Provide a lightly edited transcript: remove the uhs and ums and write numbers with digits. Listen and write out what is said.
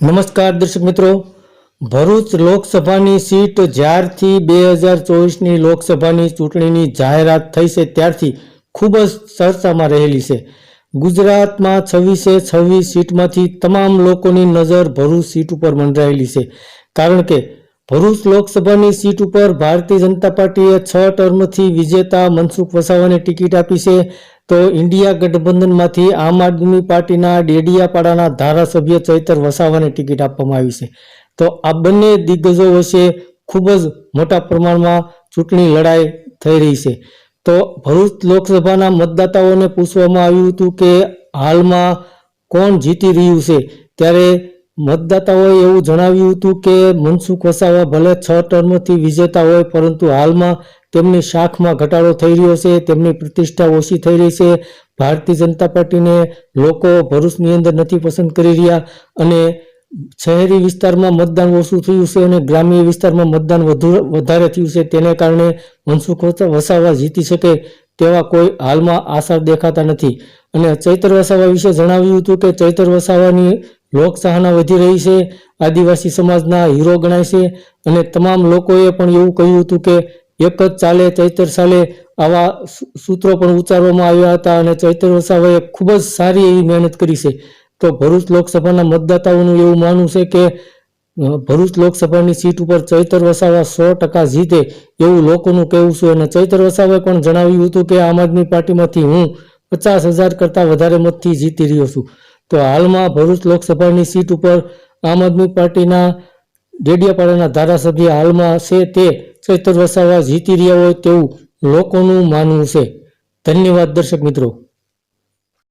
નમસ્કાર દર્શક મિત્રો, ભરૂચ લોકસભાની સીટ જ્યારથી 2024ની લોકસભાની ચૂંટણીની જાહેરાત થઈ છે ત્યારથી ખૂબ જ ચર્ચામાં રહેલી છે. ગુજરાતમાં 26 સીટમાંથી તમામ લોકોની નજર ભરૂચ સીટ ઉપર મંડરાયેલી છે. કારણ કે ભરૂચ લોકસભાની સીટ ઉપર ભારતીય જનતા પાર્ટીએ 6 ટર્મથી વિજેતા મનસુખ વસાવાને ટિકિટ આપી છે. તો ઇન્ડિયા ગઠબંધનમાંથી આમ આદમી પાર્ટીના ડેડિયાપાડાના ધારાસભ્ય ચૈતર વસાવાને ટિકિટ આપવામાં આવી છે. તો આ બંને દિગ્ગજો વચ્ચે ખૂબ જ મોટા પ્રમાણમાં ચૂંટણી લડાઈ થઈ રહી છે. તો ભરૂચ લોકસભાના મતદાતાઓને પૂછવામાં આવ્યું હતું કે હાલમાં કોણ જીતી રહ્યું છે, ત્યારે મતદાતાઓએ એવું જણાવ્યું હતું કે મનસુખ વસાવા ભલે 6 ટર્મથી વિજેતા હોય, પરંતુ હાલમાં તેમની શાખમાં ઘટાડો થઈ રહ્યો છે, તેમની પ્રતિષ્ઠા ઓછી થઈ રહી છે. ભારતીય જનતા પાર્ટીને લોકો ભરૂચની અંદર નથી પસંદ કરી રહ્યા અને શહેરી વિસ્તારમાં મતદાન ઓછું થયું છે અને ગ્રામ્ય વિસ્તારમાં મતદાન વધારે થયું છે. તેને કારણે મનસુખ વસાવા જીતી શકે તેવા કોઈ હાલમાં આસાર દેખાતા નથી. અને ચૈતર વસાવા વિશે જણાવ્યું હતું કે ચૈતર વસાવાની લોકચાહના વધી રહી છે, આદિવાસી સમાજના હીરો ગણાય છે અને તમામ લોકોએ પણ એવું કહ્યું હતું કે એક જ ચાલે ચૈતર ચાલે, આવા સૂત્રો પણ ઉચ્ચારવામાં આવ્યા હતા. અને ચૈતર વસાવાએ ખૂબ જ સારી એવી મહેનત કરી છે. તો ભરૂચ લોકસભાના મતદાતાઓનું એવું માનવું છે કે ભરૂચ લોકસભાની સીટ ઉપર ચૈતર વસાવા 100% જીતે એવું લોકોનું કહેવું છે. અને ચૈતર વસાવાએ પણ જણાવ્યું હતું કે આમ આદમી પાર્ટીમાંથી હું 50,000 કરતાં વધારે મતથી જીતી રહ્યો છું. તો હાલમાં ભરૂચ લોકસભાની સીટ ઉપર આમ આદમી પાર્ટીના ડેડિયાપાડાના ધારાસભ્ય હાલમાં છે તે ચૈતર વસાવા જીતી રહ્યા હોય તેવું લોકોનું માનવું છે. ધન્યવાદ દર્શક મિત્રો.